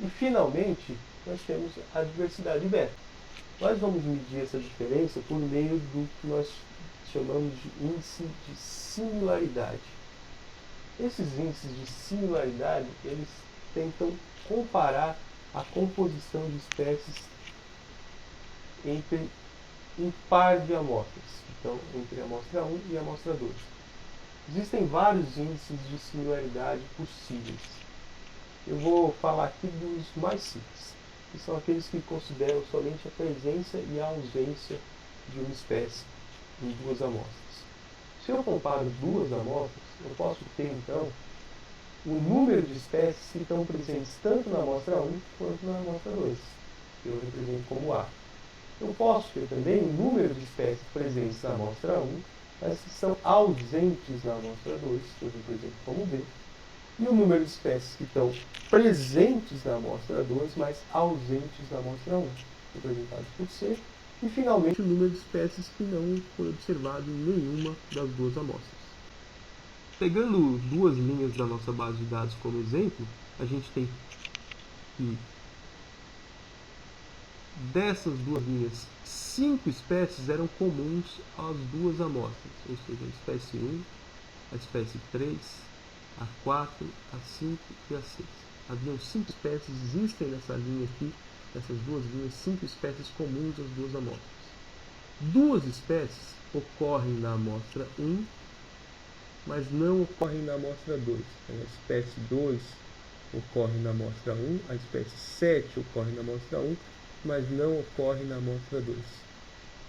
E, finalmente, nós temos a diversidade beta. Nós vamos medir essa diferença por meio do que nós chamamos de índice de similaridade. Esses índices de similaridade, eles tentam comparar a composição de espécies entre um par de amostras, então entre a amostra 1 e a amostra 2. Existem vários índices de similaridade possíveis. Eu vou falar aqui dos mais simples, que são aqueles que consideram somente a presença e a ausência de uma espécie em duas amostras. Se eu comparo duas amostras, eu posso ter então o número de espécies que estão presentes tanto na amostra 1 quanto na amostra 2, que eu represento como A. Eu posso ter também o número de espécies presentes na amostra 1, mas que são ausentes na amostra 2, que eu represento como B. E o número de espécies que estão presentes na amostra 2, mas ausentes na amostra 1, representados por C. E, finalmente, o número de espécies que não foi observado em nenhuma das duas amostras. Pegando duas linhas da nossa base de dados como exemplo, a gente tem que dessas duas linhas, 5 espécies eram comuns às duas amostras, ou seja, a espécie 1, a espécie 3, a 4, a 5 e a 6. Haviam 5 espécies, existem nessa linha aqui, nessas duas linhas, 5 espécies comuns às duas amostras. Duas espécies ocorrem na amostra 1, mas não ocorrem na amostra 2. Então, a espécie 2 ocorre na amostra 1, a espécie 7 ocorre na amostra 1, mas não ocorre na amostra 2.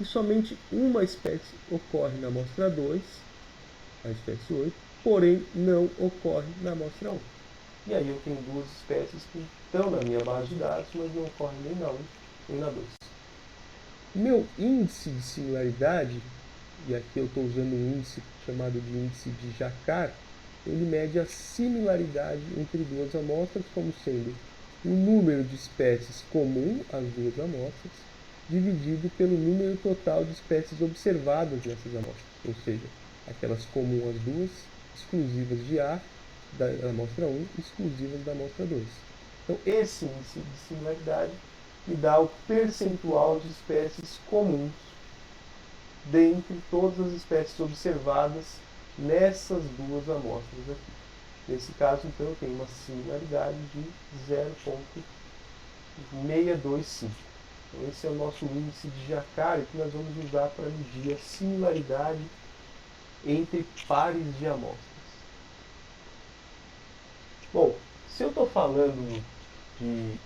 E somente uma espécie ocorre na amostra 2, a espécie 8, porém não ocorre na amostra 1. E aí eu tenho duas espécies que estão na minha base de dados, mas não ocorrem nem na 1 nem na 2. Meu índice de similaridade, e aqui eu estou usando um índice chamado de índice de Jacquard, ele mede a similaridade entre duas amostras como sendo o número de espécies comum às duas amostras dividido pelo número total de espécies observadas nessas amostras, ou seja, aquelas comuns às duas, exclusivas de A, da amostra 1, exclusivas da amostra 2. Então, esse índice de similaridade me dá o percentual de espécies comuns dentre todas as espécies observadas nessas duas amostras aqui. Nesse caso, então, eu tenho uma similaridade de 0,625. Então, esse é o nosso índice de Jacquard que nós vamos usar para medir a similaridade entre pares de amostras. Bom, se eu estou falando de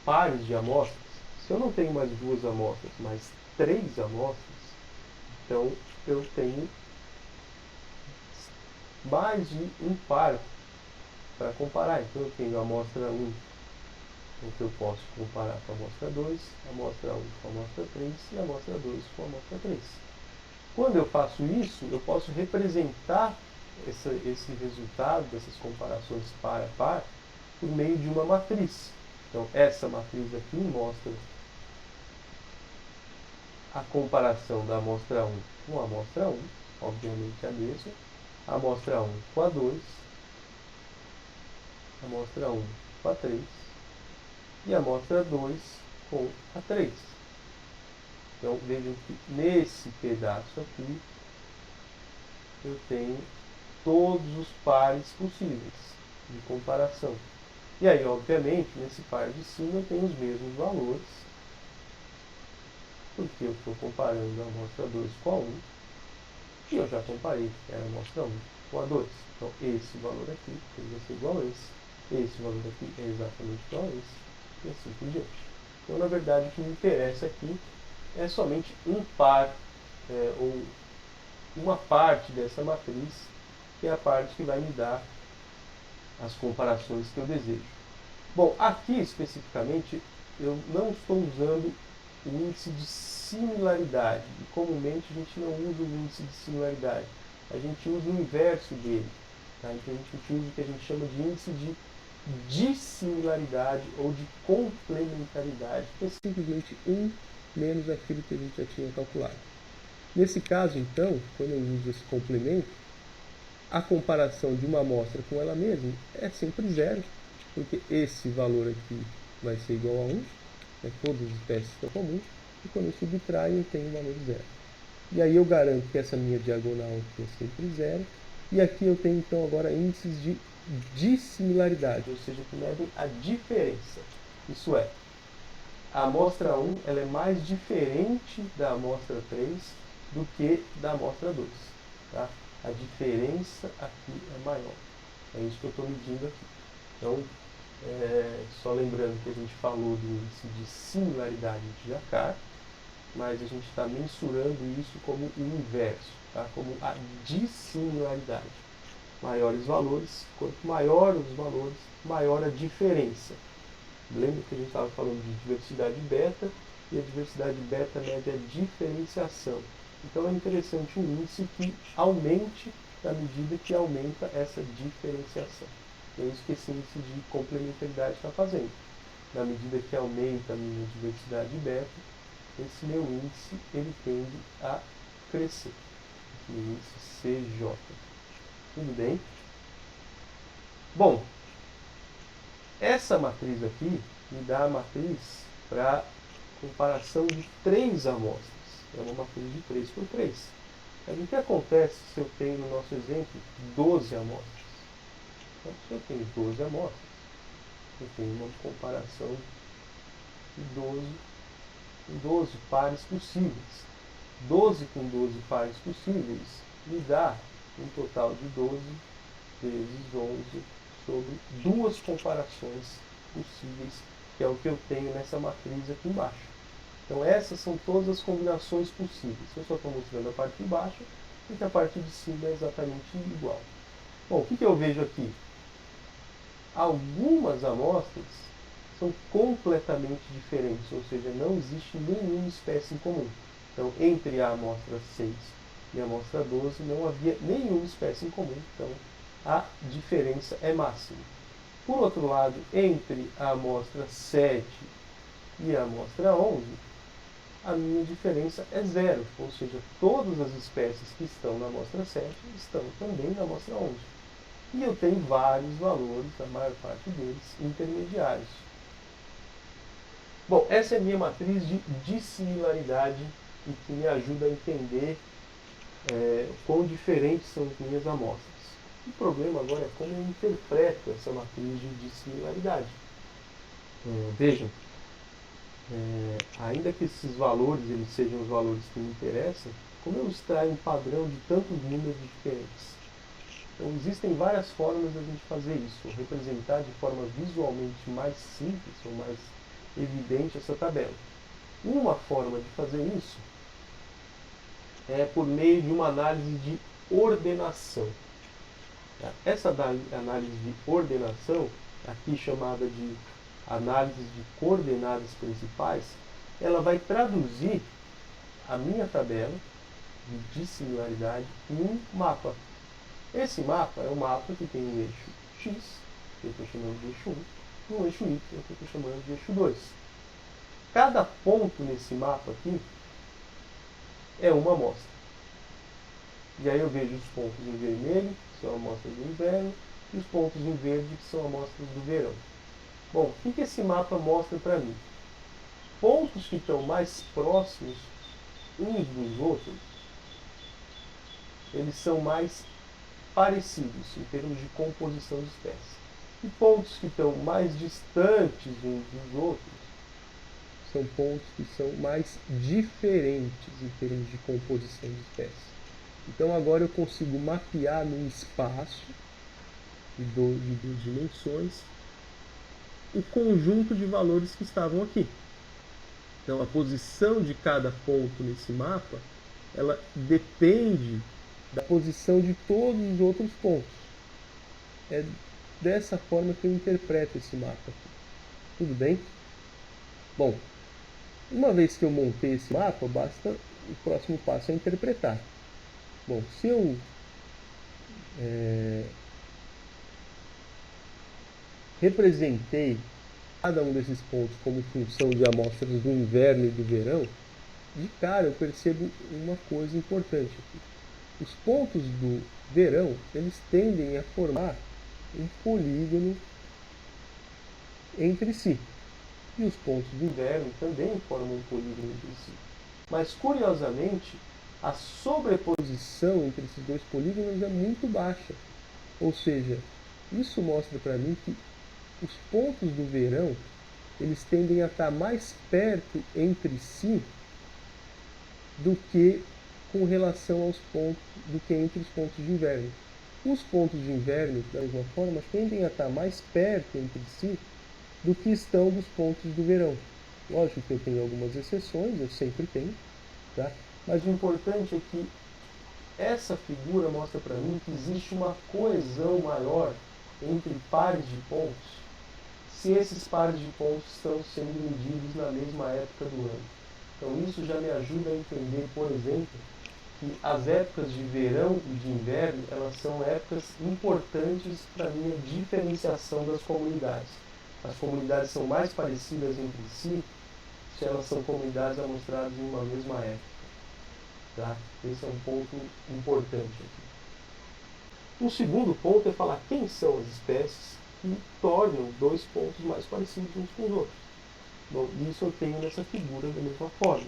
pares de amostras, se eu não tenho mais duas amostras, mas 3 amostras, então eu tenho mais de um par para comparar. Então eu tenho a amostra 1, que eu posso comparar com a amostra 2, a amostra 1 com a amostra 3 e a amostra 2 com a amostra 3. Quando eu faço isso, eu posso representar esse resultado dessas comparações par a par por meio de uma matriz. Então, essa matriz aqui mostra a comparação da amostra 1 com a amostra 1, obviamente a mesma, a amostra 1 com a 2, a amostra 1 com a 3 e a amostra 2 com a 3. Então, vejam que nesse pedaço aqui eu tenho todos os pares possíveis de comparação. E aí, obviamente, nesse par de cima eu tenho os mesmos valores, porque eu estou comparando a amostra 2 com a 1, e eu já comparei, que era a amostra 1 com a 2. Então, esse valor aqui vai ser igual a esse valor aqui é exatamente igual a esse, e assim por diante. Então, na verdade, o que me interessa aqui é somente um par, ou uma parte dessa matriz, que é a parte que vai me dar as comparações que eu desejo. Bom, aqui especificamente eu não estou usando o índice de similaridade, e comumente a gente não usa o índice de similaridade, a gente usa o inverso dele, tá? Então a gente usa o que a gente chama de índice de dissimilaridade ou de complementaridade, que é simplesmente 1 menos aquilo que a gente já tinha calculado. Nesse caso, então, quando eu uso esse complemento, a comparação de uma amostra com ela mesma é sempre zero, porque esse valor aqui vai ser igual a 1, né? Todas as espécies são comuns, e quando eu subtraio eu tenho o valor zero. E aí eu garanto que essa minha diagonal aqui é sempre zero, e aqui eu tenho então agora índices de dissimilaridade, ou seja, que medem a diferença. Isso é, a amostra 1 ela é mais diferente da amostra 3 do que da amostra 2. Tá? A diferença aqui é maior. É isso que eu estou medindo aqui. Então, só lembrando que a gente falou do índice de similaridade de Jacquard, mas a gente está mensurando isso como o inverso, tá? Como a dissimilaridade. Maiores valores, quanto maior os valores, maior a diferença. Lembra que a gente estava falando de diversidade beta, e a diversidade beta mede a diferenciação. Então é interessante um índice que aumente na medida que aumenta essa diferenciação. E é isso que esse índice de complementaridade está fazendo. Na medida que aumenta a minha diversidade beta, esse meu índice ele tende a crescer. Esse meu índice CJ. Tudo bem? Bom, essa matriz aqui me dá a matriz para comparação de 3 amostras. É uma matriz de 3 por 3. Mas o que acontece se eu tenho, no nosso exemplo, 12 amostras? Então, se eu tenho 12 amostras, eu tenho uma comparação de 12 pares possíveis. 12 com 12 pares possíveis me dá um total de 12 vezes 11 sobre 2 comparações possíveis, que é o que eu tenho nessa matriz aqui embaixo. Então essas são todas as combinações possíveis. Eu só estou mostrando a parte de baixo, porque a parte de cima é exatamente igual. Bom, o que eu vejo aqui? Algumas amostras são completamente diferentes, ou seja, não existe nenhuma espécie em comum. Então, entre a amostra 6 e a amostra 12, não havia nenhuma espécie em comum, então a diferença é máxima. Por outro lado, entre a amostra 7 e a amostra 11, a minha diferença é zero, ou seja, todas as espécies que estão na amostra 7 estão também na amostra 11. E eu tenho vários valores, a maior parte deles, intermediários. Bom, essa é a minha matriz de dissimilaridade e que me ajuda a entender quão diferentes são as minhas amostras. O problema agora é como eu interpreto essa matriz de dissimilaridade. Vejam, ainda que esses valores eles sejam os valores que me interessam, como eu extraio um padrão de tantos números diferentes? Então, existem várias formas de a gente fazer isso, representar de forma visualmente mais simples ou mais evidente essa tabela. Uma forma de fazer isso é por meio de uma análise de ordenação. Essa análise de ordenação, aqui chamada de análise de coordenadas principais, ela vai traduzir a minha tabela de dissimilaridade em um mapa. Esse mapa é um mapa que tem um eixo X, que eu estou chamando de eixo 1, e um eixo Y, que eu estou chamando de eixo 2. Cada ponto nesse mapa aqui é uma amostra. E aí eu vejo os pontos em vermelho, que são amostras do inverno, e os pontos em verde, que são amostras do verão. Bom, o que esse mapa mostra para mim? Pontos que estão mais próximos uns dos outros, eles são mais parecidos em termos de composição de espécies. E pontos que estão mais distantes uns dos outros são pontos que são mais diferentes em termos de composição de espécies. Então agora eu consigo mapear num espaço de duas dimensões o conjunto de valores que estavam aqui. Então a posição de cada ponto nesse mapa, ela depende da posição de todos os outros pontos. É dessa forma que eu interpreto esse mapa aqui. Tudo bem? Bom, uma vez que eu montei esse mapa, basta o próximo passo é interpretar. Bom, se eu representei cada um desses pontos como função de amostras do inverno e do verão, de cara eu percebo uma coisa importante aqui. Os pontos do verão, eles tendem a formar um polígono entre si. E os pontos do inverno também formam um polígono entre si. Mas, curiosamente, a sobreposição entre esses dois polígonos é muito baixa. Ou seja, isso mostra para mim que os pontos do verão eles tendem a estar mais perto entre si do que com relação aos pontos, do que entre os pontos de inverno. Os pontos de inverno, da mesma forma, tendem a estar mais perto entre si do que estão dos pontos do verão. Lógico que eu tenho algumas exceções, eu sempre tenho, tá? Mas o importante é que essa figura mostra para mim que existe uma coesão maior entre pares de pontos, se esses pares de pontos estão sendo medidos na mesma época do ano. Então isso já me ajuda a entender, por exemplo, que as épocas de verão e de inverno, elas são épocas importantes para a minha diferenciação das comunidades. As comunidades são mais parecidas entre si se elas são comunidades amostradas em uma mesma época. Tá? Esse é um ponto importante aqui. O segundo ponto é falar quem são as espécies que tornam dois pontos mais parecidos uns com os outros. Bom, isso eu tenho nessa figura da mesma forma.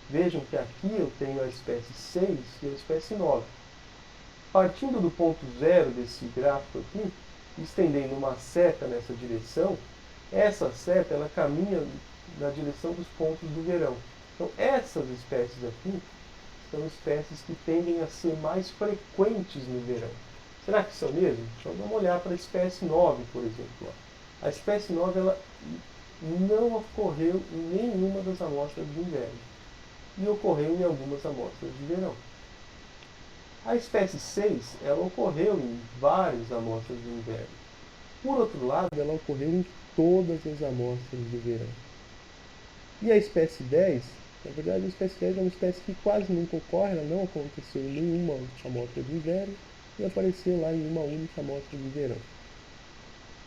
Vejam que aqui eu tenho a espécie 6 e a espécie 9. Partindo do ponto zero desse gráfico aqui, estendendo uma seta nessa direção, essa seta ela caminha na direção dos pontos do verão. Então essas espécies aqui são espécies que tendem a ser mais frequentes no verão. Será que são mesmo? Então vamos olhar para a espécie 9, por exemplo. A espécie 9 ela não ocorreu em nenhuma das amostras de inverno e ocorreu em algumas amostras de verão. A espécie 6 ela ocorreu em várias amostras de inverno. Por outro lado, ela ocorreu em todas as amostras de verão. E a espécie 10, na verdade a espécie 10 é uma espécie que quase nunca ocorre, ela não aconteceu em nenhuma amostra de inverno e apareceu lá em uma única amostra de verão.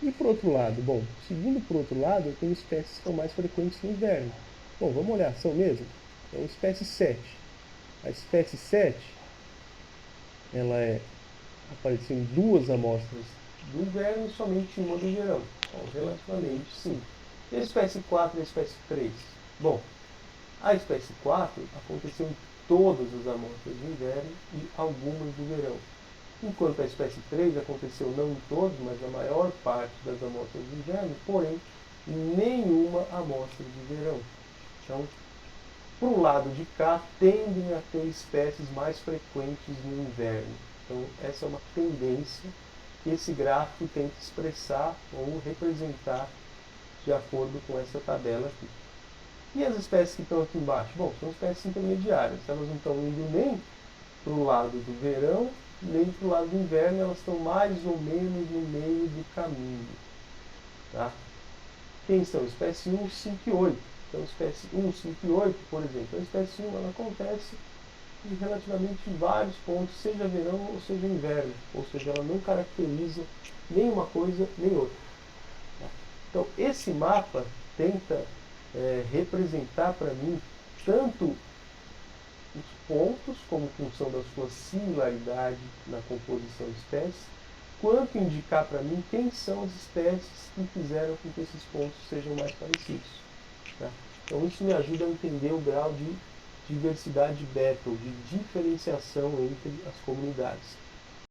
E por outro lado, bom, seguindo por outro lado, eu tenho espécies que são mais frequentes no inverno. Bom, vamos olhar, são mesmo? Então, a espécie 7. A espécie 7, ela apareceu em duas amostras do inverno e somente uma do verão. Bom, relativamente sim. E a espécie 4 e a espécie 3? Bom, a espécie 4 aconteceu em todas as amostras do inverno e algumas do verão. Enquanto a espécie 3 aconteceu não em todas, mas na maior parte das amostras de inverno, porém, em nenhuma amostra de verão. Então, para o lado de cá, tendem a ter espécies mais frequentes no inverno. Então, essa é uma tendência que esse gráfico tenta expressar ou representar de acordo com essa tabela aqui. E as espécies que estão aqui embaixo? Bom, são espécies intermediárias. Elas não estão indo nem para o lado do verão, nem para o lado do inverno, elas estão mais ou menos no meio do caminho. Tá? Quem são? Espécie 1, 5 e 8. Então, espécie 1, 5 e 8, por exemplo. A espécie 1 ela acontece em relativamente vários pontos, seja verão ou seja inverno. Ou seja, ela não caracteriza nem uma coisa nem outra. Tá? Então, esse mapa tenta representar para mim tanto os pontos como função da sua similaridade na composição de espécies, quanto indicar para mim quem são as espécies que fizeram com que esses pontos sejam mais parecidos. Tá? Então isso me ajuda a entender o grau de diversidade beta, ou de diferenciação entre as comunidades.